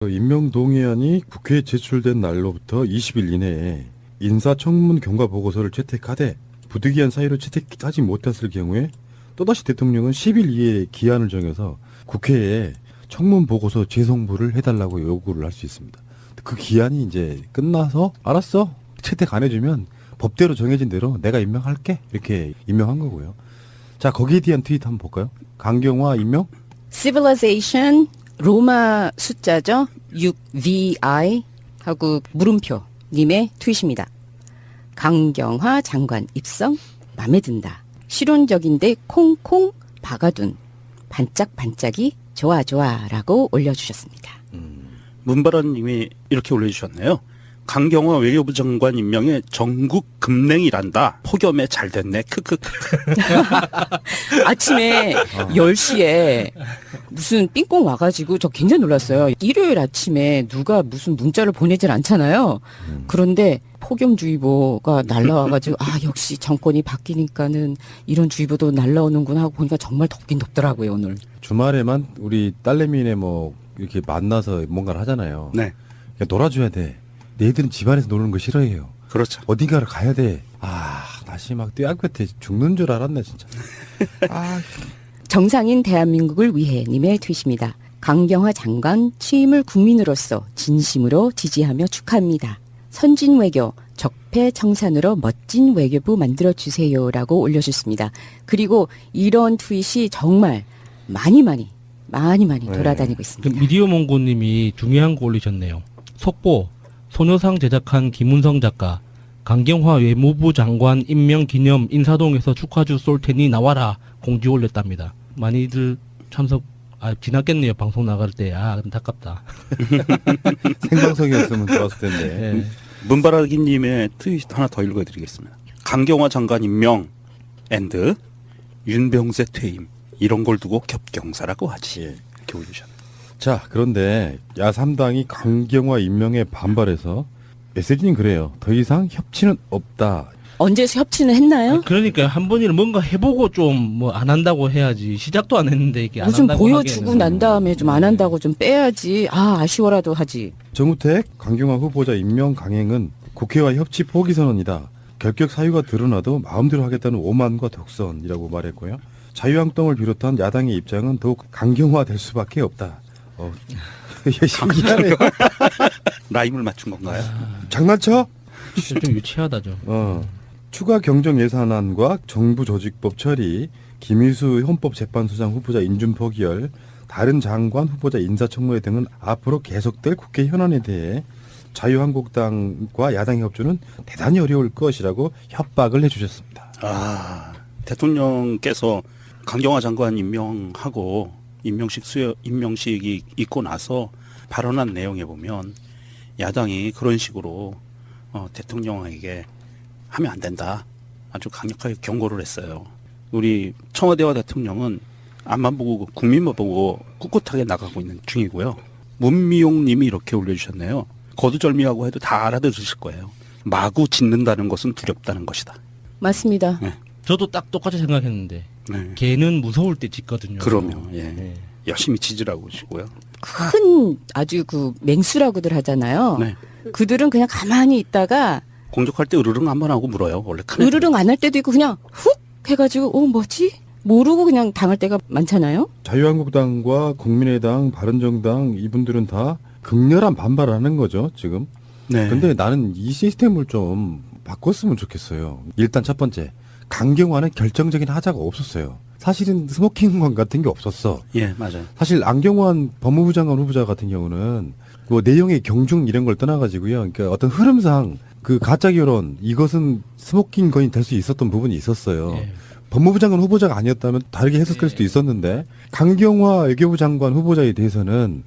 임명동의안이 국회에 제출된 날로부터 20일 이내에 인사청문 경과 보고서를 채택하되 부득이한 사유로 채택하지 못했을 경우에 또다시 대통령은 10일 이내에 기한을 정해서 국회에 청문 보고서 재송부를 해달라고 요구를 할 수 있습니다. 그 기한이 이제 끝나서 알았어 채택 안 해주면 법대로 정해진 대로 내가 임명할게 이렇게 임명한 거고요. 자, 거기에 대한 트윗 한번 볼까요? 강경화 임명? Civilization 로마 숫자죠. 6VI 하고 물음표 님의 트윗입니다. 강경화 장관 입성 마음에 든다. 실용적인데 콩콩 박아둔 반짝반짝이 좋아 좋아라고 올려주셨습니다. 문바라님이 이렇게 올려주셨네요. 강경화 외교부 장관 임명에 전국 급냉이란다. 폭염에 잘 됐네. 크크크. 아침에 10시에 무슨 삥꽁 와가지고 저 굉장히 놀랐어요. 일요일 아침에 누가 무슨 문자를 보내질 않잖아요. 그런데 폭염주의보가 날라와가지고 아 역시 정권이 바뀌니까는 이런 주의보도 날라오는구나 하고 보니까 정말 덥긴 덥더라고요 오늘. 주말에만 우리 딸내미네 뭐 이렇게 만나서 뭔가를 하잖아요. 네. 그러니까 놀아줘야 돼. 얘들은 집안에서 노는 거 싫어해요. 그렇죠. 어딘가를 가야 돼. 아, 다시 막 떼약볕에 죽는 줄 알았네, 진짜. 아, 정상인 대한민국을 위해 님의 트윗입니다. 강경화 장관 취임을 국민으로서 진심으로 지지하며 축하합니다. 선진 외교, 적폐 청산으로 멋진 외교부 만들어주세요라고 올려주셨습니다. 그리고 이런 트윗이 정말 많이 돌아다니고 있습니다. 미디어 몽고님이 중요한 거 올리셨네요. 속보, 소녀상 제작한 김은성 작가, 강경화 외무부 장관 임명 기념 인사동에서 축하주 쏠 테니 나와라 공지 올렸답니다. 많이들 참석 지났겠네요. 방송 나갈 때. 안타깝다. 생방송이었으면 좋았을 텐데. 네. 문바라기님의 트윗 하나 더 읽어드리겠습니다. 강경화 장관 임명 앤드 윤병세 퇴임 이런 걸 두고 겹경사라고 하지. 예. 이렇게 올리셨네요. 자, 그런데 야3당이 강경화 임명에 반발해서 메시지는 그래요. 더 이상 협치는 없다. 언제 협치는 했나요? 그러니까 한 번이라도 뭔가 해보고 좀 뭐 안 한다고 해야지. 시작도 안 했는데 이게 안 좀 한다고 보여주고 하기에는. 난 다음에 좀 안 한다고 좀 빼야지. 아쉬워라도 하지. 정우택, 강경화 후보자 임명 강행은 국회와 협치 포기 선언이다. 결격 사유가 드러나도 마음대로 하겠다는 오만과 독선이라고 말했고요. 자유한국당을 비롯한 야당의 입장은 더욱 강경화될 수밖에 없다. 신기하네요. 라임을 맞춘 건가요? 장난쳐? 좀 유치하다죠. 추가 경정 예산안과 정부 조직법 처리, 김희수 헌법재판소장 후보자 인준 포기열, 다른 장관 후보자 인사청문회 등은 앞으로 계속될 국회 현안에 대해 자유한국당과 야당의 협조는 대단히 어려울 것이라고 협박을 해주셨습니다. 대통령께서 강경화 장관 임명하고 임명식이 있고 나서 발언한 내용에 보면 야당이 그런 식으로 대통령에게 하면 안 된다. 아주 강력하게 경고를 했어요. 우리 청와대와 대통령은 앞만 보고 국민만 보고 꿋꿋하게 나가고 있는 중이고요. 문미용 님이 이렇게 올려주셨네요. 거두절미하고 해도 다 알아들으실 거예요. 마구 짖는다는 것은 두렵다는 것이다. 맞습니다. 네. 저도 딱 똑같이 생각했는데 네. 걔는 무서울 때 짖거든요. 그러면 예. 네. 열심히 짖으라고 하시고요. 큰 아주 그 맹수라고들 하잖아요. 네. 그들은 그냥 가만히 있다가 공격할 때 으르릉 한번 하고 물어요. 원래 큰 으르릉 안 할 때도 있고 그냥 훅 해가지고 뭐지? 모르고 그냥 당할 때가 많잖아요. 자유한국당과 국민의당, 바른정당 이분들은 다 극렬한 반발을 하는 거죠, 지금. 네. 근데 나는 이 시스템을 좀 바꿨으면 좋겠어요. 일단 첫 번째, 강경화는 결정적인 하자가 없었어요. 사실은 스모킹건 같은 게 없었어. 예, 맞아요. 사실 안경환 법무부 장관 후보자 같은 경우는 그 내용의 경중 이런 걸 떠나가지고요. 그러니까 어떤 흐름상 그 가짜 결혼 이것은 스모킹건이 될 수 있었던 부분이 있었어요. 예. 법무부 장관 후보자가 아니었다면 다르게 해석할 수도 있었는데 강경화 외교부 장관 후보자에 대해서는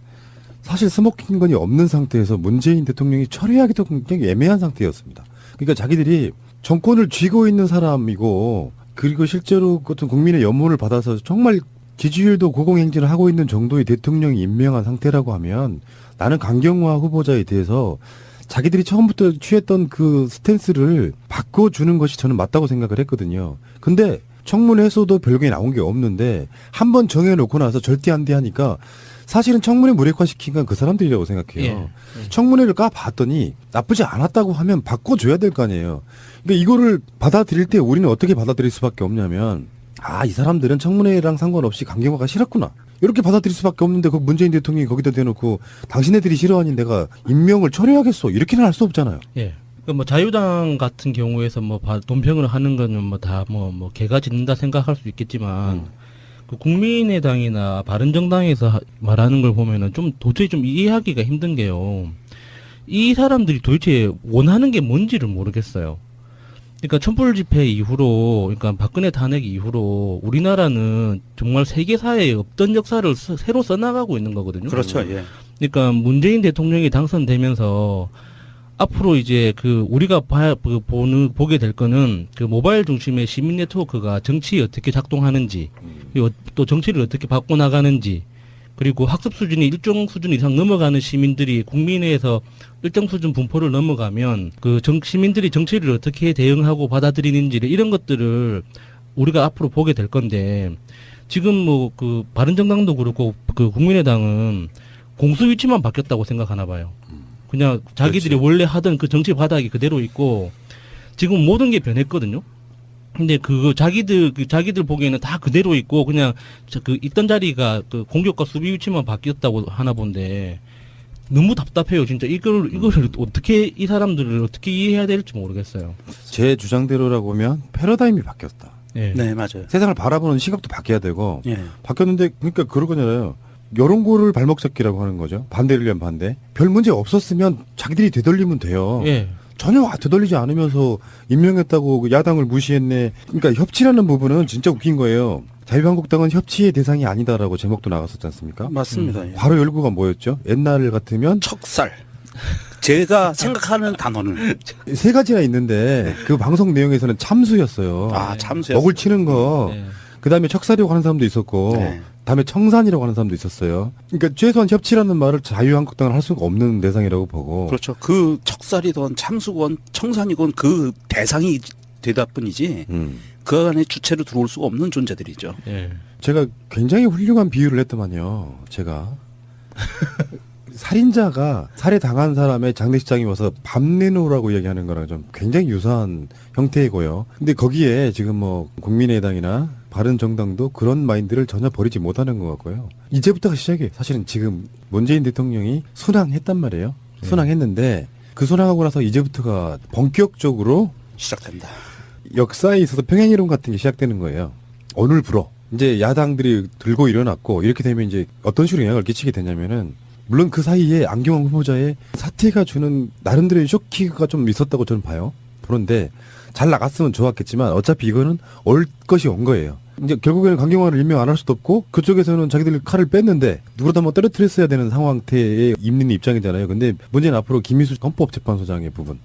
사실 스모킹건이 없는 상태에서 문재인 대통령이 처리하기도 굉장히 애매한 상태였습니다. 그러니까 자기들이 정권을 쥐고 있는 사람이고 그리고 실제로 어떤 국민의 연모를 받아서 정말 지지율도 고공행진을 하고 있는 정도의 대통령이 임명한 상태라고 하면 나는 강경화 후보자에 대해서 자기들이 처음부터 취했던 그 스탠스를 바꿔주는 것이 저는 맞다고 생각을 했거든요. 근데 청문회에서도 별게 나온 게 없는데 한 번 정해놓고 나서 절대 안 돼 하니까 사실은 청문회 무력화시킨 건 그 사람들이라고 생각해요. 청문회를 까봤더니 나쁘지 않았다고 하면 바꿔줘야 될 거 아니에요. 그러니까 이거를 받아들일 때 우리는 어떻게 받아들일 수밖에 없냐면 이 사람들은 청문회랑 상관없이 강경화가 싫었구나. 이렇게 받아들일 수밖에 없는데 그 문재인 대통령이 거기다 대놓고 당신네들이 싫어하니 내가 임명을 철회하겠어. 이렇게는 할 수 없잖아요. 예. 그러니까 뭐 자유당 같은 경우에서 뭐 논평을 하는 거는 뭐 다 뭐 개가 짖는다 생각할 수 있겠지만 그 국민의당이나 바른정당에서 말하는 걸 보면은 좀 도저히 좀 이해하기가 힘든 게요. 이 사람들이 도대체 원하는 게 뭔지를 모르겠어요. 그러니까 촛불 집회 이후로, 그러니까 박근혜 탄핵 이후로 우리나라는 정말 세계사에 없던 역사를 새로 써나가고 있는 거거든요. 그렇죠. 예. 그러니까 문재인 대통령이 당선되면서 앞으로 이제 그 우리가 보게 될 거는 그 모바일 중심의 시민 네트워크가 정치에 어떻게 작동하는지, 그리고 또 정치를 어떻게 바꿔나가는지, 그리고 학습 수준이 일정 수준 이상 넘어가는 시민들이 국민회에서 일정 수준 분포를 넘어가면 그 시민들이 정치를 어떻게 대응하고 받아들이는지를 이런 것들을 우리가 앞으로 보게 될 건데, 지금 뭐 그 바른정당도 그렇고 그 국민의당은 공수 위치만 바뀌었다고 생각하나 봐요. 그냥 자기들이 그렇지. 원래 하던 그 정치 바닥이 그대로 있고 지금 모든 게 변했거든요. 근데 자기들 보기에는 다 그대로 있고 그냥 그 있던 자리가 그 공격과 수비 위치만 바뀌었다고 하나 본데 너무 답답해요. 진짜 이거를 어떻게 이 사람들을 어떻게 이해해야 될지 모르겠어요. 제 주장대로라고 보면 패러다임이 바뀌었다. 예. 네, 맞아요. 세상을 바라보는 시각도 바뀌어야 되고 예. 바뀌었는데 그러니까 그런 거잖아요. 여론고를 발목 잡기라고 하는 거죠. 반대를 위한 반대. 별 문제 없었으면 자기들이 되돌리면 돼요. 예. 전혀 되돌리지 않으면서 임명했다고 야당을 무시했네. 그러니까 협치라는 부분은 진짜 웃긴 거예요. 자유한국당은 협치의 대상이 아니다라고 제목도 나갔었지 않습니까? 맞습니다. 예. 바로 열구가 뭐였죠? 옛날 같으면 척살. 제가 생각하는 단어는 세 가지나 있는데 그 방송 내용에서는 참수였어요. 참수였어요. 먹을 치는 거. 예. 그다음에 척살이라고 하는 사람도 있었고 네. 다음에 청산이라고 하는 사람도 있었어요. 그러니까 최소한 협치라는 말을 자유한국당은 할 수가 없는 대상이라고 보고. 그렇죠. 그 척살이건 참수건 청산이건 그 대상이 되다 뿐이지 그 안에 주체로 들어올 수가 없는 존재들이죠. 예. 제가 굉장히 훌륭한 비유를 했더만요. 제가 살인자가 살해당한 사람의 장례식장에 와서 밥 내놓으라고 이야기하는 거랑 좀 굉장히 유사한 형태이고요. 근데 거기에 지금 뭐 국민의당이나 바른정당도 그런 마인드를 전혀 버리지 못하는 것 같고요. 이제부터가 시작이에요. 사실은 지금 문재인 대통령이 순항했단 말이에요. 순항했는데 그 순항하고 나서 이제부터가 본격적으로 시작된다. 역사에 있어서 평행이론 같은 게 시작되는 거예요. 오늘 불어. 이제 야당들이 들고 일어났고 이렇게 되면 이제 어떤 식으로 영향을 끼치게 되냐면은 물론 그 사이에 안경환 후보자의 사태가 주는 나름대로의 쇼키가 좀 있었다고 저는 봐요. 그런데 잘 나갔으면 좋았겠지만 어차피 이거는 올 것이 온 거예요. 이제 결국에는 강경화를 임명 안 할 수도 없고 그쪽에서는 자기들 칼을 뺐는데 누구라도 한번 떨어뜨렸어야 되는 상황태에 있는 입장이잖아요. 근데 문제는 앞으로 김희수 헌법재판소장의 부분.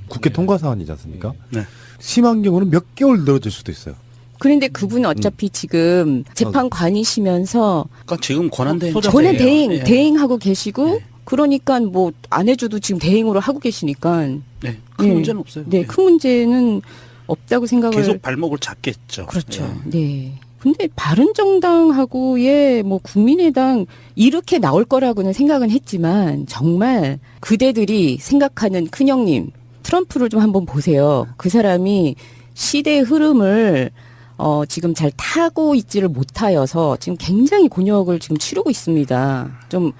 국회 통과 사안이지 않습니까? 네. 심한 경우는 몇 개월 늘어질 수도 있어요. 그런데 그분은 어차피 지금 재판관이시면서 그러니까 지금 권한대행 소장- 권한 예. 대행하고 계시고 그러니까 뭐 안 해줘도 지금 대행으로 하고 계시니까 네. 큰 네. 문제는 없어요. 네, 큰 문제는 없다고 생각을 계속 발목을 잡겠죠. 그렇죠. 예. 네. 근데 바른정당하고의 뭐 국민의당 이렇게 나올 거라고는 생각은 했지만 정말 그대들이 생각하는 큰형님 트럼프를 좀 한번 보세요. 그 사람이 시대의 흐름을 지금 잘 타고 있지를 못하여서 지금 굉장히 곤욕을 지금 치르고 있습니다. 좀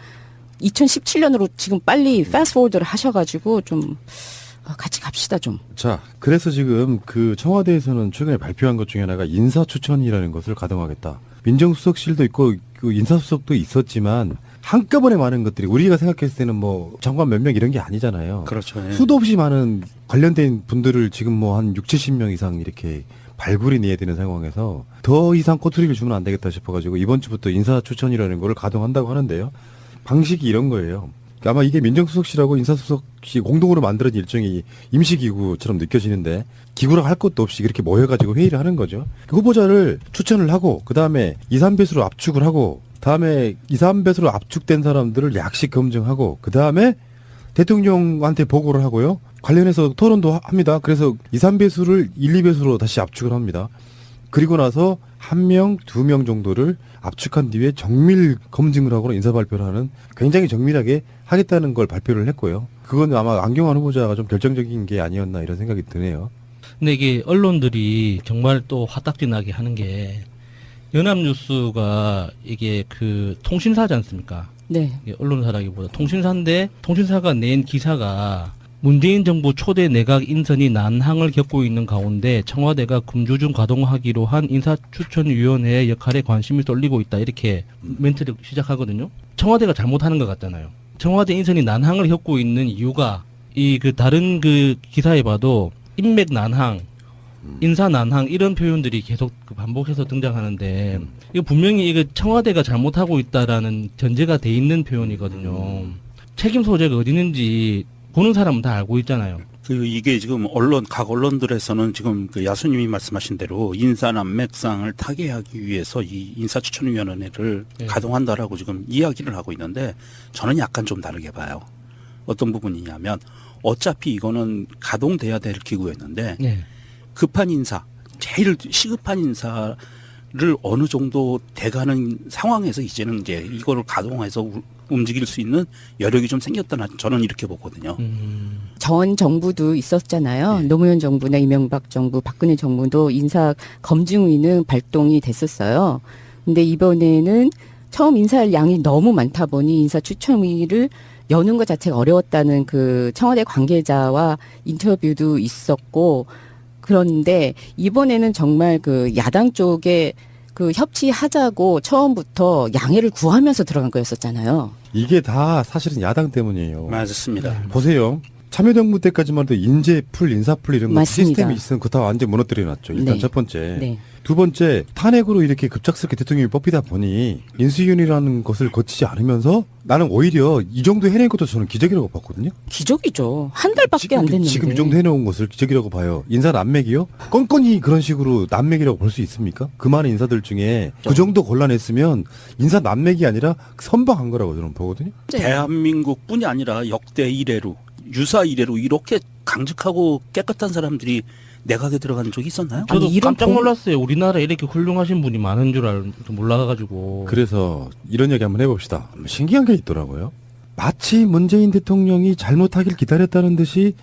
2017년으로 지금 빨리 패스트포워드를 하셔가지고 좀 같이 갑시다 좀. 자, 그래서 지금 그 청와대에서는 최근에 발표한 것 중에 하나가 인사추천이라는 것을 가동하겠다. 민정수석실도 있고 그 인사수석도 있었지만 한꺼번에 많은 것들이 우리가 생각했을 때는 뭐 장관 몇 명 이런 게 아니잖아요. 그렇죠. 예. 수도 없이 많은 관련된 분들을 지금 뭐 한 6, 70명 이상 이렇게 발굴이 내야 되는 상황에서 더 이상 꼬투리를 주면 안 되겠다 싶어가지고 이번 주부터 인사추천이라는 거를 가동한다고 하는데요. 방식이 이런 거예요. 아마 이게 민정수석실하고 인사수석이 공동으로 만들어진 일종의 임시기구처럼 느껴지는데 기구랑 할 것도 없이 이렇게 모여가지고 회의를 하는 거죠. 그 후보자를 추천을 하고 그 다음에 2, 3배수로 압축을 하고 다음에 2, 3배수로 압축된 사람들을 약식 검증하고 그 다음에 대통령한테 보고를 하고요. 관련해서 토론도 합니다. 그래서 2, 3배수를 1, 2배수로 다시 압축을 합니다. 그리고 나서 1명, 2명 정도를 압축한 뒤에 정밀 검증을 하고 인사 발표를 하는 굉장히 정밀하게 하겠다는 걸 발표를 했고요. 그건 아마 안경환 후보자가 좀 결정적인 게 아니었나 이런 생각이 드네요. 근데 이게 언론들이 정말 또 화딱지 나게 하는 게 연합뉴스가 이게 그 통신사지 않습니까? 네. 이게 언론사라기보다 통신사인데 통신사가 낸 기사가 문재인 정부 초대 내각 인선이 난항을 겪고 있는 가운데 청와대가 금주중 가동하기로 한 인사추천위원회의 역할에 관심이 쏠리고 있다. 이렇게 멘트를 시작하거든요. 청와대가 잘못하는 것 같잖아요. 청와대 인선이 난항을 겪고 있는 이유가 이 그 다른 그 기사에 봐도 인맥 난항, 인사 난항 이런 표현들이 계속 그 반복해서 등장하는데 이거 분명히 이거 청와대가 잘못하고 있다라는 전제가 돼 있는 표현이거든요. 책임 소재가 어디 있는지 보는 사람은 다 알고 있잖아요. 이게 지금 각 언론들에서는 지금 그 야수님이 말씀하신 대로 인사 난맥상을 타개하기 위해서 이 인사추천위원회를 네. 가동한다라고 지금 이야기를 하고 있는데 저는 약간 좀 다르게 봐요. 어떤 부분이냐면 어차피 이거는 가동돼야 될 기구였는데 네. 급한 인사, 제일 시급한 인사를 어느 정도 돼가는 상황에서 이제는 이제 이거를 가동해서 움직일 수 있는 여력이 좀 생겼다. 저는 이렇게 보거든요. 전 정부도 있었잖아요. 네. 노무현 정부나 이명박 정부, 박근혜 정부도 인사 검증위는 발동이 됐었어요. 근데 이번에는 처음 인사할 양이 너무 많다 보니 인사추천위를 여는 것 자체가 어려웠다는 그 청와대 관계자와 인터뷰도 있었고, 그런데 이번에는 정말 그 야당 쪽에 그 협치하자고 처음부터 양해를 구하면서 들어간 거였었잖아요. 이게 다 사실은 야당 때문이에요. 맞습니다. 보세요. 참여정부 때까지만 해도 인재풀, 인사풀 이런 거 맞습니다. 시스템이 있으면 그거 다 완전 무너뜨려놨죠. 일단 네. 첫 번째. 네. 두 번째, 탄핵으로 이렇게 급작스럽게 대통령이 뽑히다 보니 인수위원회라는 것을 거치지 않으면서 나는 오히려 이 정도 해낸 것도 저는 기적이라고 봤거든요. 기적이죠. 한 달밖에 안 됐는데. 지금 이 정도 해놓은 것을 기적이라고 봐요. 인사 난맥이요? 건건이 그런 식으로 난맥이라고 볼 수 있습니까? 그 많은 인사들 중에 그 정도 곤란했으면 인사 난맥이 아니라 선방한 거라고 저는 보거든요. 대한민국뿐이 아니라 역대 이래로 유사 이래로 이렇게 강직하고 깨끗한 사람들이 내각에 들어간 적이 있었나요? 저도 아니, 이런 깜짝 놀랐어요. 우리나라에 이렇게 훌륭하신 분이 많은 줄 몰라가지고. 그래서 이런 얘기 한번 해봅시다. 신기한 게 있더라고요. 마치 문재인 대통령이 잘못하길 기다렸다는 듯이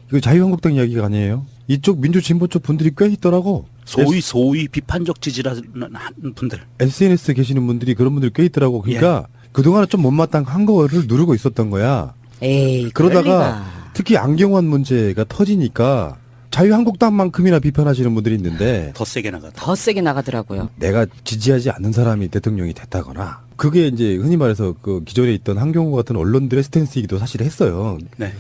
이거 자유한국당 이야기가 아니에요. 이쪽 민주진보 쪽 분들이 꽤 있더라고. 소위 비판적 지지라는 분들. SNS 계시는 분들이 그런 분들이 꽤 있더라고. 그러니까 그동안은 좀 못마땅한 거를 누르고 있었던 거야. 에이, 그러다가 그러다가 특히 안경환 문제가 터지니까 자유한국당만큼이나 비판하시는 분들이 있는데 더 세게 나가다. 더 세게 나가더라고요. 내가 지지하지 않는 사람이 대통령이 됐다거나 그게 이제 흔히 말해서 그 기존에 있던 한경호 같은 언론들의 스탠스이기도 사실 했어요. 네.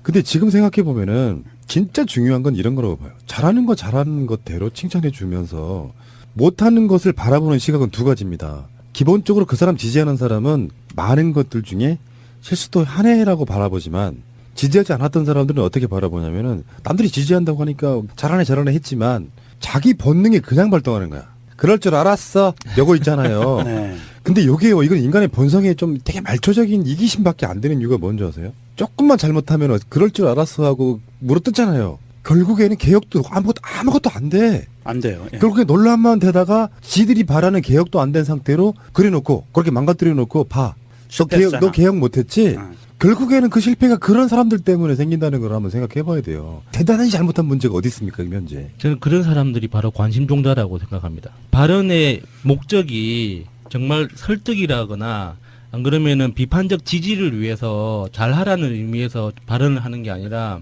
근데 지금 생각해 보면은 진짜 중요한 건 이런 거라고 봐요. 잘하는 거 잘하는 것대로 칭찬해 주면서 못하는 것을 바라보는 시각은 두 가지입니다. 기본적으로 그 사람 지지하는 사람은 많은 것들 중에 실수도 하나라고 바라보지만 지지하지 않았던 사람들은 어떻게 바라보냐면은 남들이 지지한다고 하니까 잘하네 했지만 자기 본능이 그냥 발동하는 거야. 그럴 줄 알았어. 요거 있잖아요. 네. 근데 요게요, 이건 인간의 본성에 좀 되게 말초적인 이기심밖에 안 되는 이유가 뭔지 아세요? 조금만 잘못하면 그럴 줄 알았어 하고 물어뜯잖아요. 결국에는 개혁도 아무것도 안 돼. 안 돼요. 예. 결국에 논란만 되다가 지들이 바라는 개혁도 안 된 상태로 그려놓고 그렇게 망가뜨려 놓고 봐. 실패했잖아. 너 개혁 못했지? 응. 결국에는 그 실패가 그런 사람들 때문에 생긴다는 걸 한번 생각해 봐야 돼요. 대단히 잘못한 문제가 어디 있습니까, 현재? 저는 그런 사람들이 바로 관심종자라고 생각합니다. 발언의 목적이 정말 설득이라거나 안 그러면은 비판적 지지를 위해서 잘하라는 의미에서 발언을 하는 게 아니라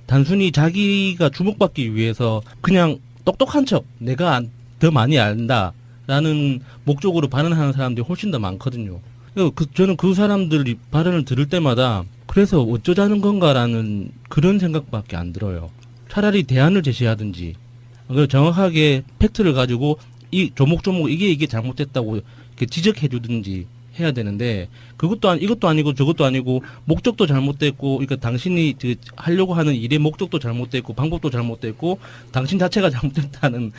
단순히 자기가 주목받기 위해서 그냥 똑똑한 척 내가 더 많이 안다라는 목적으로 발언하는 사람들이 훨씬 더 많거든요. 저는 그 사람들이 발언을 들을 때마다 그래서 어쩌자는 건가라는 그런 생각밖에 안 들어요. 차라리 대안을 제시하든지 정확하게 팩트를 가지고 이 조목조목 이게 잘못됐다고 이렇게 지적해 주든지 해야 되는데 이것도 아니고 저것도 아니고 목적도 잘못됐고 그러니까 당신이 하려고 하는 일의 목적도 잘못됐고 방법도 잘못됐고 당신 자체가 잘못됐다는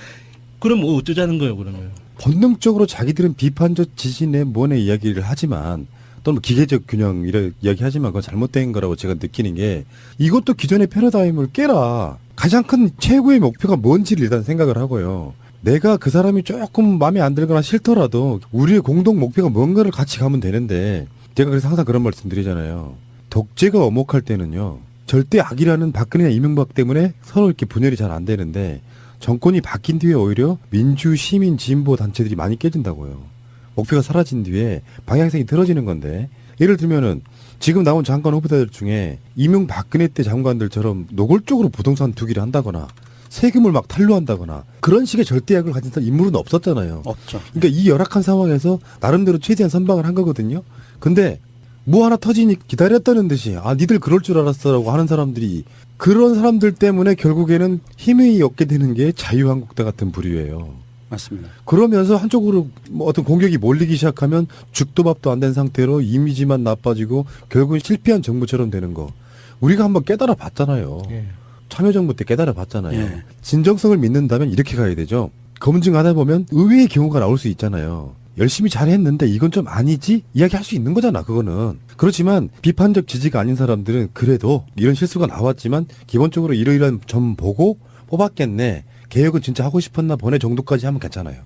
그럼 뭐 어쩌자는 거예요 그러면. 본능적으로 자기들은 비판적 지지네 뭐네 이야기를 하지만 또는 뭐 기계적 균형 이런 이야기하지만 그건 잘못된 거라고 제가 느끼는 게 이것도 기존의 패러다임을 깨라. 가장 큰 최고의 목표가 뭔지를 일단 생각을 하고요. 내가 그 사람이 조금 마음에 안 들거나 싫더라도 우리의 공동 목표가 뭔가를 같이 가면 되는데 제가 그래서 항상 그런 말씀 드리잖아요. 독재가 엄혹할 때는요. 절대 악이라는 박근혜나 이명박 때문에 서로 이렇게 분열이 잘 안 되는데 정권이 바뀐 뒤에 오히려 민주, 시민, 진보 단체들이 많이 깨진다고요. 목표가 사라진 뒤에 방향성이 틀어지는 건데 예를 들면은 지금 나온 장관 후보자들 중에 이명박근혜 때 장관들처럼 노골적으로 부동산 투기를 한다거나 세금을 막 탈루한다거나 그런 식의 절대악을 가진 인물은 없었잖아요. 없죠. 그러니까 이 열악한 상황에서 나름대로 최대한 선방을 한 거거든요. 근데 뭐 하나 터지니 기다렸다는 듯이 니들 그럴 줄 알았어라고 하는 사람들이 그런 사람들 때문에 결국에는 힘이 얻게 되는 게 자유한국당 같은 부류예요. 맞습니다. 그러면서 한쪽으로 뭐 어떤 공격이 몰리기 시작하면 죽도 밥도 안 된 상태로 이미지만 나빠지고 결국은 실패한 정부처럼 되는 거. 우리가 한번 깨달아 봤잖아요. 예. 참여정부 때 깨달아 봤잖아요. 예. 진정성을 믿는다면 이렇게 가야 되죠. 검증하다 보면 의외의 경우가 나올 수 있잖아요. 열심히 잘했는데 이건 좀 아니지? 이야기할 수 있는 거잖아, 그거는. 그렇지만 비판적 지지가 아닌 사람들은 그래도 이런 실수가 나왔지만 기본적으로 이러이러한 점 보고 뽑았겠네. 개혁은 진짜 하고 싶었나 보네 정도까지 하면 괜찮아요.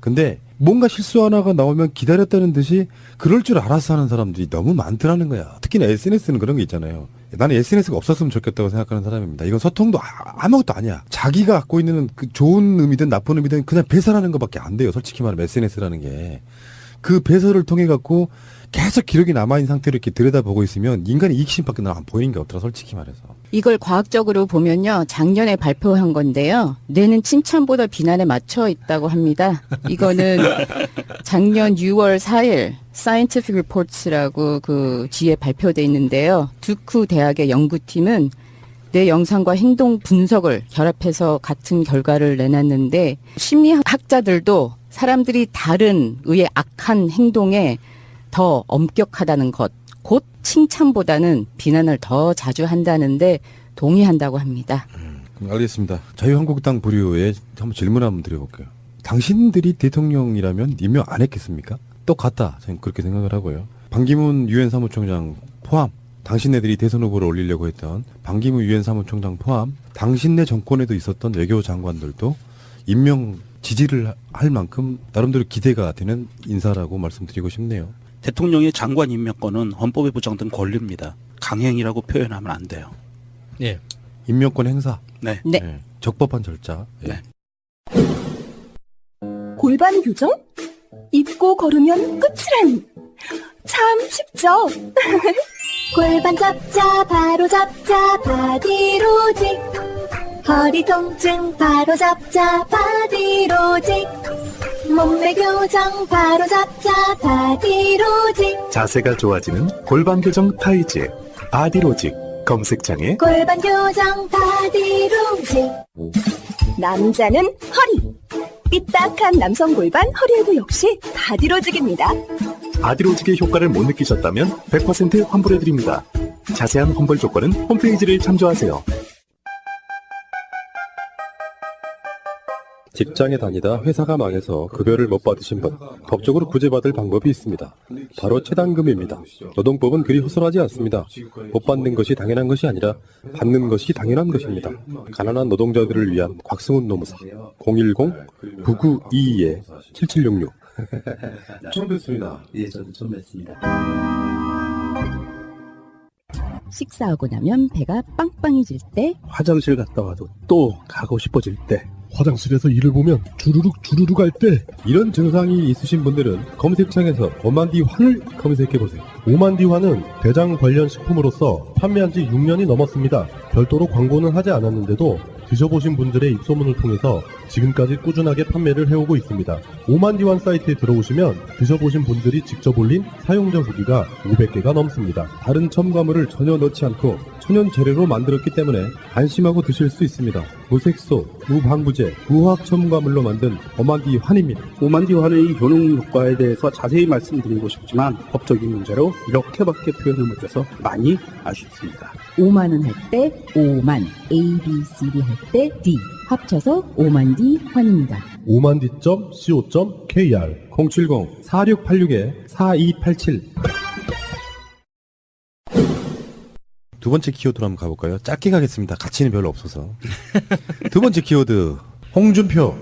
근데 뭔가 실수 하나가 나오면 기다렸다는 듯이 그럴 줄 알았어 하는 사람들이 너무 많더라는 거야. 특히나 SNS는 그런 게 있잖아요. 나는 SNS가 없었으면 좋겠다고 생각하는 사람입니다. 이건 소통도 아무것도 아니야. 자기가 갖고 있는 그 좋은 의미든 나쁜 의미든 그냥 배설하는 것밖에 안 돼요. 솔직히 말하면 SNS라는 게. 그 배설을 통해 갖고 계속 기록이 남아있는 상태로 이렇게 들여다보고 있으면 인간의 이기심밖에 안 보이는 게 없더라, 솔직히 말해서. 이걸 과학적으로 보면요. 작년에 발표한 건데요. 뇌는 칭찬보다 비난에 맞춰 있다고 합니다. 이거는 작년 6월 4일 Scientific Reports라고 그 지에 발표돼 있는데요. 두쿠 대학의 연구팀은 뇌 영상과 행동 분석을 결합해서 같은 결과를 내놨는데 심리학자들도 사람들이 다른 의의 악한 행동에 더 엄격하다는 것, 곧 칭찬보다는 비난을 더 자주 한다는데 동의한다고 합니다. 알겠습니다. 자유한국당 부류에 한번 질문 한번 드려볼게요. 당신들이 대통령이라면 임명 안 했겠습니까? 똑같다. 저는 그렇게 생각을 하고요. 반기문 유엔 사무총장 포함, 당신네들이 대선 후보를 올리려고 했던 반기문 유엔 사무총장 포함, 당신네 정권에도 있었던 외교 장관들도 임명 지지를 할 만큼 나름대로 기대가 되는 인사라고 말씀드리고 싶네요. 대통령의 장관 임명권은 헌법에 보장된 권리입니다. 강행이라고 표현하면 안 돼요. 예. 임명권 행사. 네. 네. 예, 적법한 절차. 예. 네. 골반 교정? 입고 걸으면 끝이라니. 참 쉽죠? 골반 잡자 바로 잡자 바디로직. 허리 통증 바로 잡자 바디로직. 몸매 교정 바로 잡자 바디로직. 자세가 좋아지는 골반 교정 타이즈 바디로직 검색창에 골반 교정 바디로직. 남자는 허리. 삐딱한 남성 골반 허리에도 역시 바디로직입니다. 바디로직의 효과를 못 느끼셨다면 100% 환불해드립니다. 자세한 환불 조건은 홈페이지를 참조하세요. 직장에 다니다 회사가 망해서 급여를 못 받으신 분, 법적으로 구제받을 방법이 있습니다. 바로 최단금입니다. 노동법은 그리 허술하지 않습니다. 못 받는 것이 당연한 것이 아니라 받는 것이 당연한 것입니다. 가난한 노동자들을 위한 곽승훈 노무사 010-9922-7766 처음 뵙습니다. 예, 저도 처음 뵙습니다. 식사하고 나면 배가 빵빵해질 때, 화장실 갔다 와도 또 가고 싶어질 때, 화장실에서 일을 보면 주르륵 할 때 이런 증상이 있으신 분들은 검색창에서 오만디환을 검색해보세요. 오만디환은 대장 관련 식품으로서 판매한 지 6년이 넘었습니다. 별도로 광고는 하지 않았는데도 드셔보신 분들의 입소문을 통해서 지금까지 꾸준하게 판매를 해오고 있습니다. 오만디환 사이트에 들어오시면 드셔보신 분들이 직접 올린 사용자 후기가 500개가 넘습니다. 다른 첨가물을 전혀 넣지 않고 천연 재료로 만들었기 때문에 안심하고 드실 수 있습니다. 무색소, 무방부제, 무화학 첨가물로 만든 오만디환입니다. 오만디환의 효능 효과에 대해서 자세히 말씀드리고 싶지만 법적인 문제로 이렇게밖에 표현을 못해서 많이 아쉽습니다. 5만원 할 때 5만, A, B, C, D 할 때 D, 합쳐서 5만디 환입니다. 오만디.co.kr 070-4686-4287 두 번째 키워드로 한번 가볼까요? 짧게 가겠습니다. 가치는 별로 없어서. 두 번째 키워드 홍준표.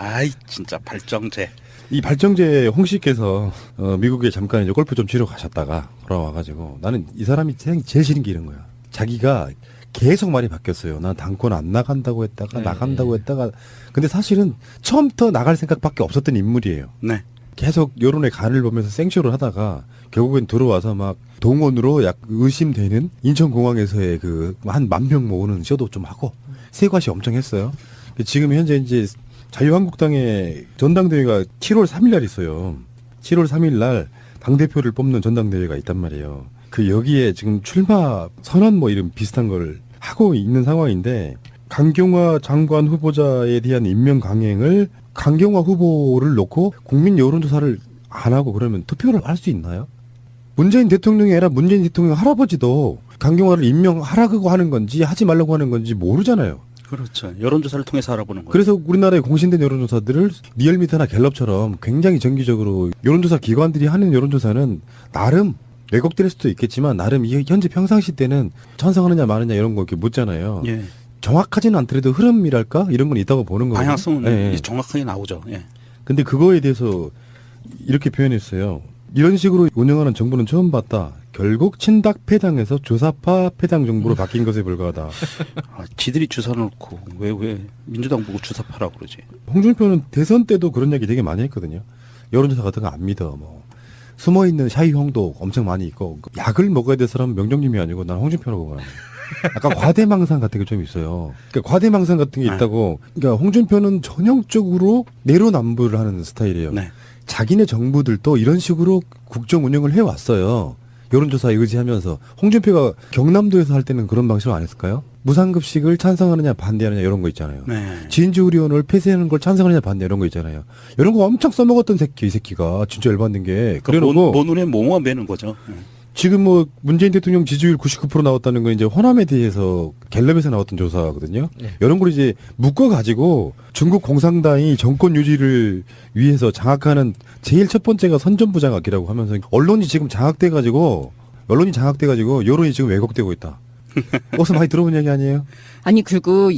아이 진짜 발정제. 이 발정제 홍 씨께서 미국에 잠깐 이제 골프 좀 치러 가셨다가 돌아와가지고 나는 이 사람이 제일 싫은 게 이런 거야. 자기가 계속 말이 바뀌었어요. 난 당권 안 나간다고 했다가 나간다고 했다가 근데 사실은 처음부터 나갈 생각밖에 없었던 인물이에요. 네. 계속 여론의 간을 보면서 생쇼를 하다가 결국엔 들어와서 막 동원으로 약 의심되는 인천공항에서의 그 한 10,000명 모으는 쇼도 좀 하고 세과시 엄청 했어요. 지금 현재 이제 자유한국당의 전당대회가 7월 3일 날 있어요. 7월 3일 날 당대표를 뽑는 전당대회가 있단 말이에요. 그 여기에 지금 출마 선언 뭐 이런 비슷한 걸 하고 있는 상황인데 강경화 장관 후보자에 대한 임명 강행을 강경화 후보를 놓고 국민 여론조사를 안 하고 그러면 투표를 할 수 있나요? 문재인 대통령이 아니라 문재인 대통령 할아버지도 강경화를 임명하라고 하는 건지 하지 말라고 하는 건지 모르잖아요. 그렇죠. 여론조사를 통해서 알아보는 거예요. 그래서 우리나라의 공신된 여론조사들을 리얼미터나 갤럽처럼 굉장히 정기적으로 여론조사 기관들이 하는 여론조사는 나름 왜곡될 수도 있겠지만 나름 이 현재 평상시 때는 찬성하느냐 마느냐 이런 거 이렇게 묻잖아요. 예. 정확하지는 않더라도 흐름이랄까 이런 건 있다고 보는 거예요. 방향성은 예. 정확하게 나오죠. 예. 근데 그거에 대해서 이렇게 표현했어요. 이런 식으로 운영하는 정부는 처음 봤다. 결국 친박 패당에서 조사파 패당 정부로 바뀐 것에 불과하다. 아, 지들이 주사 놓고 왜 민주당 보고 주사파라고 그러지? 홍준표는 대선 때도 그런 얘기 되게 많이 했거든요. 여론조사 같은 거 안 믿어. 뭐 숨어있는 샤이형도 엄청 많이 있고 약을 먹어야 될 사람은 명정님이 아니고 난 홍준표라고 봐요. 약간 과대망상 같은 게 좀 있어요. 그러니까 과대망상 같은 게 있다고. 그러니까 홍준표는 전형적으로 내로남불을 하는 스타일이에요. 네. 자기네 정부들도 이런 식으로 국정 운영을 해왔어요. 여론조사에 의지하면서. 홍준표가 경남도에서 할 때는 그런 방식으로 안 했을까요? 무상급식을 찬성하느냐 반대하느냐 이런 거 있잖아요. 네. 진주의료원을 폐쇄하는 걸 찬성하느냐 반대 이런 거 있잖아요. 이런 거 엄청 써먹었던 이 새끼가 진짜 열받는 게. 그래놓고 모 눈에 몽화 매는 거죠. 예. 지금 뭐 문재인 대통령 지지율 99% 나왔다는 건 이제 호남에 대해서 갤럽에서 나왔던 조사거든요. 네. 이런 걸 이제 묶어가지고 중국 공산당이 정권 유지를 위해서 장악하는 제일 첫 번째가 선전부장악이라고 하면서 언론이 장악돼가지고 여론이 지금 왜곡되고 있다. 어디서 많이 들어본 얘기 아니에요? 아니 그리고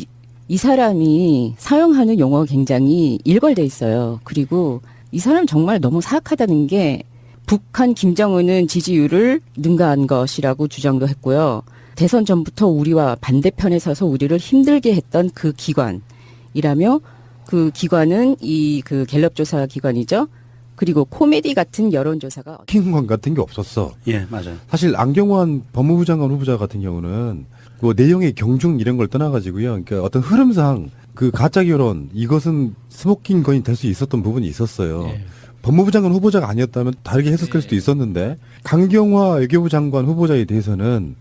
이 사람이 사용하는 용어가 굉장히 일괄돼 있어요. 그리고 이 사람 정말 너무 사악하다는 게 북한 김정은은 지지율을 능가한 것이라고 주장도 했고요. 대선 전부터 우리와 반대편에 서서 우리를 힘들게 했던 그 기관이라며 그 기관은 이 그 갤럽 조사 기관이죠. 그리고 코미디 같은 여론조사가 킹관 같은 게 없었어. 예, 맞아요. 사실 안경환 법무부 장관 후보자 같은 경우는 뭐 내용의 경중 이런 걸 떠나가지고요. 그러니까 어떤 흐름상 그 가짜 결혼 이것은 스모킹 건이 될 수 있었던 부분이 있었어요. 예. 법무부 장관 후보자가 아니었다면 다르게 해석할 수도 있었는데 강경화 외교부 장관 후보자에 대해서는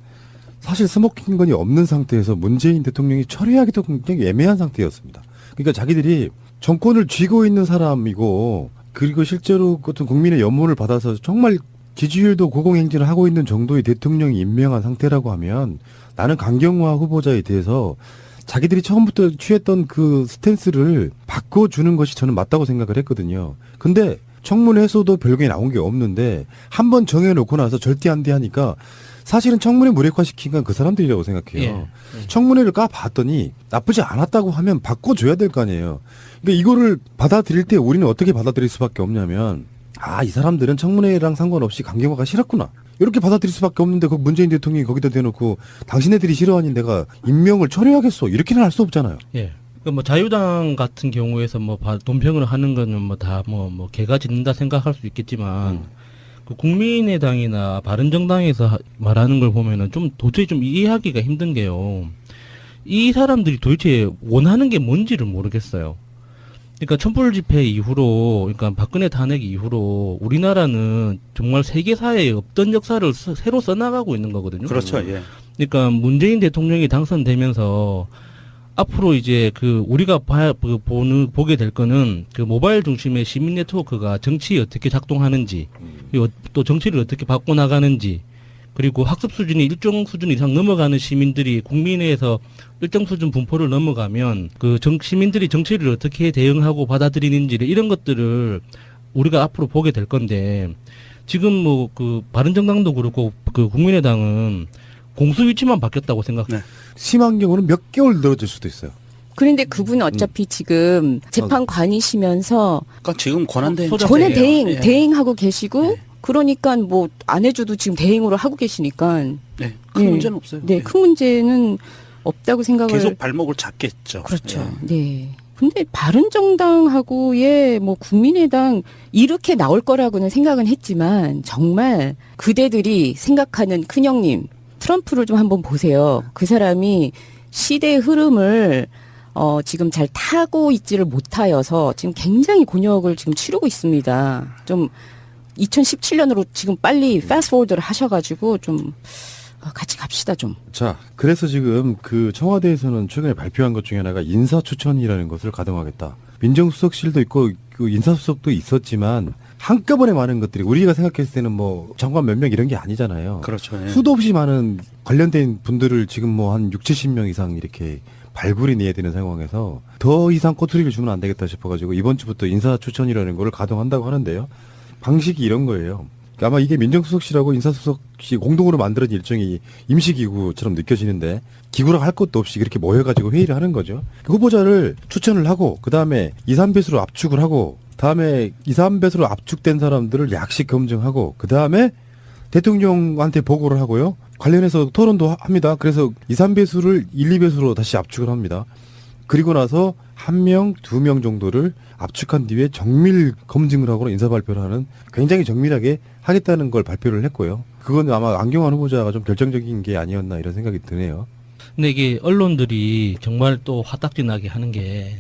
사실 스모킹 건이 없는 상태에서 문재인 대통령이 처리하기도 굉장히 애매한 상태였습니다. 그러니까 자기들이 정권을 쥐고 있는 사람이고 그리고 실제로 어떤 국민의 연문을 받아서 정말 지지율도 고공행진을 하고 있는 정도의 대통령이 임명한 상태라고 하면 나는 강경화 후보자에 대해서 자기들이 처음부터 취했던 그 스탠스를 바꿔주는 것이 저는 맞다고 생각을 했거든요. 근데 청문회에서도 별게 나온 게 없는데 한 번 정해놓고 나서 절대 안 돼 하니까 사실은 청문회 무력화시킨 건 그 사람들이라고 생각해요. 청문회를 까봤더니 나쁘지 않았다고 하면 바꿔줘야 될 거 아니에요. 그러니까 이거를 받아들일 때 우리는 어떻게 받아들일 수밖에 없냐면 이 사람들은 청문회랑 상관없이 강경화가 싫었구나. 이렇게 받아들일 수밖에 없는데 그 문재인 대통령이 거기다 대놓고 당신네들이 싫어하니 내가 임명을 처리하겠어. 이렇게는 할 수 없잖아요. 예. 그 뭐 자유당 같은 경우에서 뭐 논평을 하는 거는 뭐 다 뭐 개가 짖는다 생각할 수 있겠지만 그 국민의당이나 바른정당에서 말하는 걸 보면은 좀 도저히 좀 이해하기가 힘든 게요. 이 사람들이 도대체 원하는 게 뭔지를 모르겠어요. 그러니까 촛불 집회 이후로, 그러니까 박근혜 탄핵 이후로 우리나라는 정말 세계사에 없던 역사를 새로 써나가고 있는 거거든요. 그렇죠. 예. 그러니까 문재인 대통령이 당선되면서 앞으로 이제 그 우리가 보게 될 거는 그 모바일 중심의 시민 네트워크가 정치에 어떻게 작동하는지, 그리고 또 정치를 어떻게 바꿔나가는지, 그리고 학습 수준이 일정 수준 이상 넘어가는 시민들이 국민회에서 일정 수준 분포를 넘어가면 그 시민들이 정치를 어떻게 대응하고 받아들이는지 이런 것들을 우리가 앞으로 보게 될 건데 지금 뭐 그 바른정당도 그렇고 그 국민의당은 공수 위치만 바뀌었다고 생각해요. 네. 심한 경우는 몇 개월 늘어질 수도 있어요. 그런데 그분은 어차피 지금 재판관이시면서 그러니까 지금 권한대행 소장- 전에 예. 대행하고 계시고 네. 그러니까 뭐 안 해줘도 지금 대행으로 하고 계시니까 네, 큰 예. 문제는 없어요. 네, 큰 문제는 없다고 생각을 계속 발목을 잡겠죠. 그렇죠. 예. 네. 근데 바른정당하고의 뭐 국민의당 이렇게 나올 거라고는 생각은 했지만 정말 그대들이 생각하는 큰형님 트럼프를 좀 한번 보세요. 그 사람이 시대의 흐름을 지금 잘 타고 있지를 못하여서 지금 굉장히 곤욕을 지금 치르고 있습니다. 좀 2017년으로 지금 빨리 패스트포워드를 하셔가지고 좀 같이 갑시다 좀. 자, 그래서 지금 그 청와대에서는 최근에 발표한 것 중에 하나가 인사추천이라는 것을 가동하겠다. 민정수석실도 있고 그 인사수석도 있었지만 한꺼번에 많은 것들이 우리가 생각했을 때는 뭐 장관 몇 명 이런 게 아니잖아요. 그렇죠. 예. 수도 없이 많은 관련된 분들을 지금 뭐 한 60-70명 이상 이렇게 발굴이 내야 되는 상황에서 더 이상 꼬투리를 주면 안 되겠다 싶어가지고 이번 주부터 인사추천이라는 거를 가동한다고 하는데요. 방식이 이런 거예요. 아마 이게 민정수석실하고 인사수석이 공동으로 만들어진 일종의 임시기구처럼 느껴지는데 기구라고 할 것도 없이 이렇게 모여가지고 회의를 하는 거죠. 그 후보자를 추천을 하고 그 다음에 2, 3배수로 압축을 하고 다음에 2, 3배수로 압축된 사람들을 약식 검증하고 그 다음에 대통령한테 보고를 하고요. 관련해서 토론도 합니다. 그래서 2, 3배수를 1, 2배수로 다시 압축을 합니다. 그리고 나서 1명, 2명 정도를 압축한 뒤에 정밀 검증을 하고 인사 발표를 하는 굉장히 정밀하게 하겠다는 걸 발표를 했고요. 그건 아마 안경환 후보자가 좀 결정적인 게 아니었나 이런 생각이 드네요. 근데 이게 언론들이 정말 또 화딱지나게 하는 게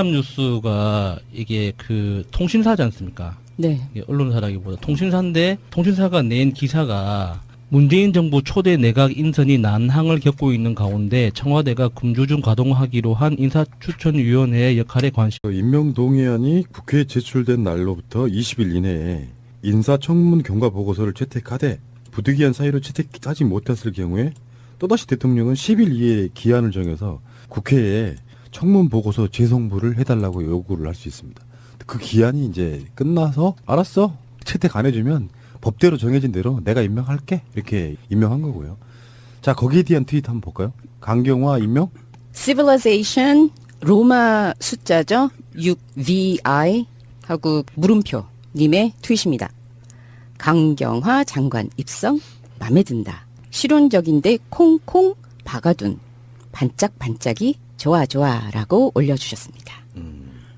연합뉴스가 이게 그 통신사지 않습니까? 네. 이게 언론사라기보다 통신사인데 통신사가 낸 기사가 문재인 정부 초대 내각 인선이 난항을 겪고 있는 가운데 청와대가 금주중 가동하기로 한 인사추천위원회의 역할에 관심. 임명동의안이 국회에 제출된 날로부터 20일 이내에 인사청문 경과 보고서를 채택하되 부득이한 사유로 채택하지 못했을 경우에 또다시 대통령은 10일 이내에 기한을 정해서 국회에 청문 보고서 재송부를 해달라고 요구를 할 수 있습니다. 그 기한이 이제 끝나서 알았어 채택 안 해주면 법대로 정해진 대로 내가 임명할게 이렇게 임명한 거고요. 자, 거기에 대한 트윗 한번 볼까요? 강경화 임명? Civilization 로마 숫자죠. 6VI 하고 물음표 님의 트윗입니다. 강경화 장관 입성 마음에 든다. 실용적인데 콩콩 박아둔 반짝반짝이 좋아 좋아라고 올려주셨습니다.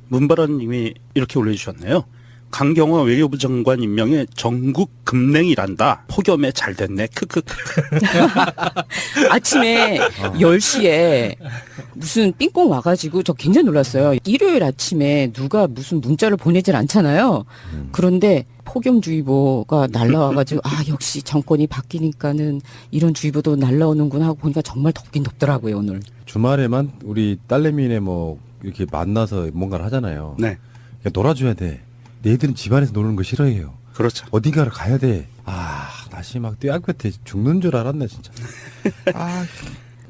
문바라님이 이렇게 올려주셨네요. 강경화 외교부 장관 임명에 전국 급냉이란다. 폭염에 잘 됐네. 크크크. 아침에 10시에 무슨 삥꽁 와가지고 저 굉장히 놀랐어요. 일요일 아침에 누가 무슨 문자를 보내질 않잖아요. 그런데 폭염주의보가 날라와가지고 아 역시 정권이 바뀌니까는 이런 주의보도 날라오는구나 하고 보니까 정말 덥긴 덥더라고요 오늘. 주말에만 우리 딸내미네 뭐 이렇게 만나서 뭔가를 하잖아요. 네. 그러니까 놀아줘야 돼. 얘들은 집안에서 노는 거 싫어해요. 그렇죠. 어딘가를 가야 돼. 아, 날씨 막 떼약볕에 죽는 줄 알았네 진짜. 아,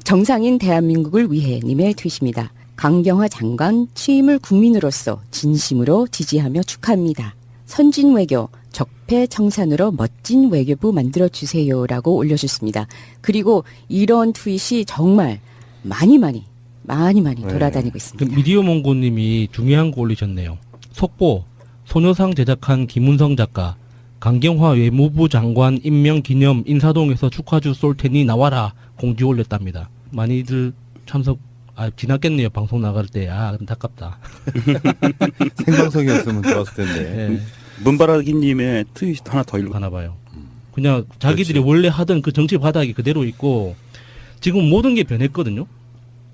정상인 대한민국을 위해 님의 트윗입니다. 강경화 장관 취임을 국민으로서 진심으로 지지하며 축하합니다. 선진 외교, 적폐 청산으로 멋진 외교부 만들어주세요라고 올려주셨습니다. 그리고 이런 트윗이 정말 많이 돌아다니고 그 있습니다. 미디어몽고님이 중요한 거 올리셨네요. 속보 소녀상 제작한 김은성 작가 강경화 외무부 장관 임명 기념 인사동에서 축하주 쏠 테니 나와라 공지 올렸답니다. 많이들 참석 지났겠네요. 방송 나갈 때. 안타깝다. 생방송이었으면 좋았을 텐데. 예, 문바라기님의 트윗 하나 더 읽어. 하나 봐요. 그냥 자기들이 그렇지. 원래 하던 그 정치 바닥이 그대로 있고 지금 모든 게 변했거든요.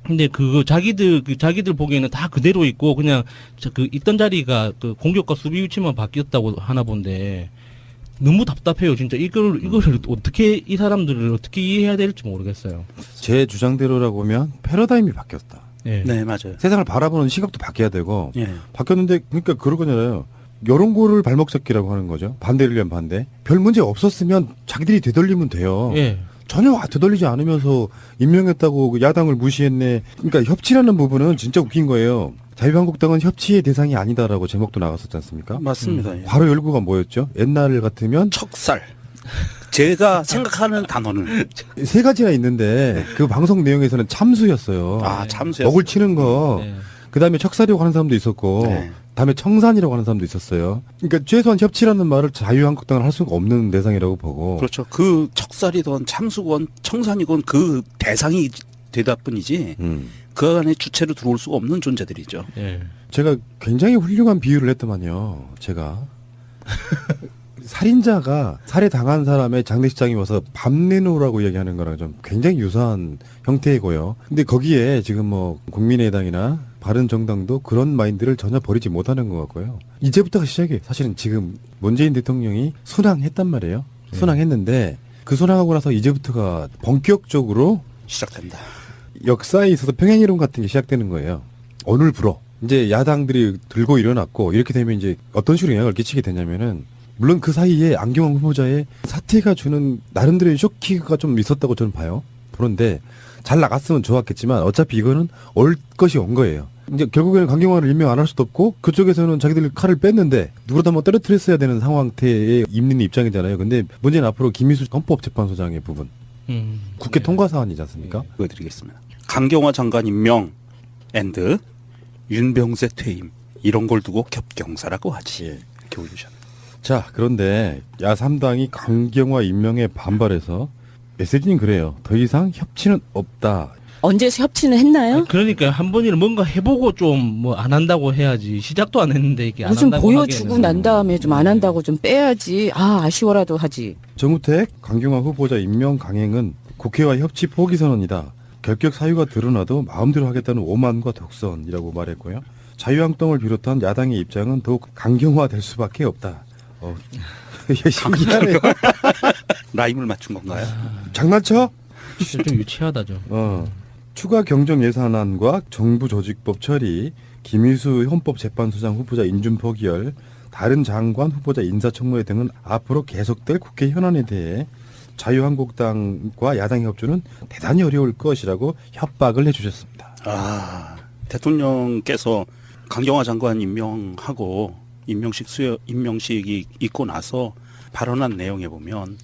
근데 그거 자기들 보기에는 다 그대로 있고 그냥 그 있던 자리가 그 공격과 수비 위치만 바뀌었다고 하나 본데 너무 답답해요. 진짜 이거를 어떻게 이 사람들을 어떻게 이해해야 될지 모르겠어요. 제 주장대로라고 하면 패러다임이 바뀌었다. 예. 네, 맞아요. 세상을 바라보는 시각도 바뀌어야 되고 예. 바뀌었는데 그러니까 그런 거잖아요. 여론고를 발목 잡기라고 하는 거죠. 반대를 위한 반대. 별 문제 없었으면 자기들이 되돌리면 돼요. 예. 전혀 되돌리지 않으면서 임명했다고 야당을 무시했네. 그러니까 협치라는 부분은 진짜 웃긴 거예요. 자유한국당은 협치의 대상이 아니다라고 제목도 나갔었지 않습니까? 맞습니다. 예. 바로 열구가 뭐였죠? 옛날 같으면 척살. 제가 생각하는 단어는 세 가지나 있는데 그 방송 내용에서는 참수였어요. 참수였어요. 먹을 치는 거. 네. 그다음에 척살이라고 하는 사람도 있었고 네. 다음에 청산이라고 하는 사람도 있었어요. 그러니까 최소한 협치라는 말을 자유한국당은 할 수가 없는 대상이라고 보고. 그렇죠. 그 척살이건 참수건 청산이건 그 대상이 되다 뿐이지 그 안에 주체로 들어올 수가 없는 존재들이죠. 예. 제가 굉장히 훌륭한 비유를 했더만요. 제가 살인자가 살해당한 사람의 장례식장에 와서 밥 내놓으라고 얘기하는 거랑 좀 굉장히 유사한 형태이고요. 근데 거기에 지금 뭐 국민의당이나 바른정당도 그런 마인드를 전혀 버리지 못하는 것 같고요. 이제부터가 시작이에요. 사실은 지금 문재인 대통령이 순항했단 말이에요. 순항했는데 그 순항하고 나서 이제부터가 본격적으로 시작된다. 역사에 있어서 평행이론 같은 게 시작되는 거예요. 오늘부로 이제 야당들이 들고 일어났고 이렇게 되면 이제 어떤 식으로 영향을 끼치게 되냐면은 물론 그 사이에 안경환 후보자의 사태가 주는 나름대로의 쇼키가 좀 있었다고 저는 봐요. 그런데 잘 나갔으면 좋았겠지만 어차피 이거는 올 것이 온 거예요. 이제 결국에는 강경환을 임명 안 할 수도 없고 그쪽에서는 자기들 칼을 뺐는데 누구라도 한번 떨어뜨렸어야 되는 상황태에 있는 입장이잖아요. 근데 문제는 앞으로 김희수 헌법재판소장의 부분. 국회 네. 통과 사안이지 않습니까? 보여드리겠습니다. 강경화 장관 임명 앤드 윤병세 퇴임 이런 걸 두고 겹경사라고 하지. 이렇게 올리셨네요. 자, 그런데 야3당이 강경화 임명에 반발해서 메시지는 그래요. 더 이상 협치는 없다. 언제 협치는 했나요? 그러니까 한 번이는 뭔가 해보고 좀 뭐 안 한다고 해야지. 시작도 안 했는데 이게 안 무슨 한다고 보여주고 하기에는. 난 다음에 좀 안 한다고 좀 빼야지. 아쉬워라도 하지. 정우택, 강경화 후보자 임명 강행은 국회와 협치 포기 선언이다. 결격 사유가 드러나도 마음대로 하겠다는 오만과 독선이라고 말했고요. 자유한국당을 비롯한 야당의 입장은 더욱 강경화될 수밖에 없다. 신기하네요. 라임을 맞춘 건가요? 장난쳐? 진짜 좀 유치하다 좀. 추가 경정 예산안과 정부 조직법 처리, 김희수 헌법재판소장 후보자 인준 포기열, 다른 장관 후보자 인사청문회 등은 앞으로 계속될 국회 현안에 대해 자유한국당과 야당의 협조는 대단히 어려울 것이라고 협박을 해주셨습니다. 대통령께서 강경화 장관 임명하고 임명식이 있고 나서 발언한 내용에 보면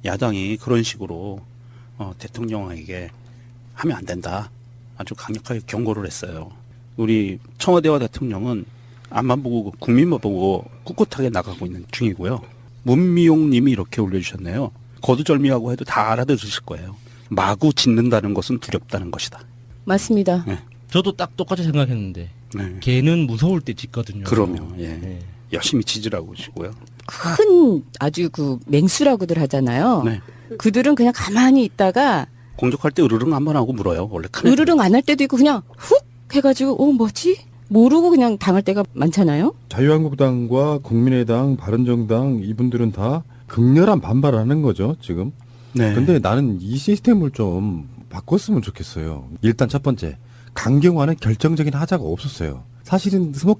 야당이 그런 식으로 대통령에게 하면 안 된다. 아주 강력하게 경고를 했어요. 우리 청와대와 대통령은 앞만 보고 국민만 보고 꿋꿋하게 나가고 있는 중이고요. 문미용 님이 이렇게 올려주셨네요. 거두절미하고 해도 다 알아들으실 거예요. 마구 짖는다는 것은 두렵다는 것이다. 맞습니다. 저도 딱 똑같이 생각했는데 네. 걔는 무서울 때 짖거든요. 그러면 예. 네. 열심히 짖으라고 하시고요. 큰 아주 그 맹수라고들 하잖아요. 네. 그들은 그냥 가만히 있다가 공격할 때 으르릉 한번 하고 물어요. 원래 큰 애들은. 으르릉 안 할 때도 있고 그냥 훅 해가지고 뭐지? 모르고 그냥 당할 때가 많잖아요. 자유한국당과 국민의당, 바른정당 이분들은 다 극렬한 반발을 하는 거죠, 지금. 네. 근데 나는 이 시스템을 좀 바꿨으면 좋겠어요. 일단 첫 번째, 강경화는 결정적인 하자가 없었어요. 사실은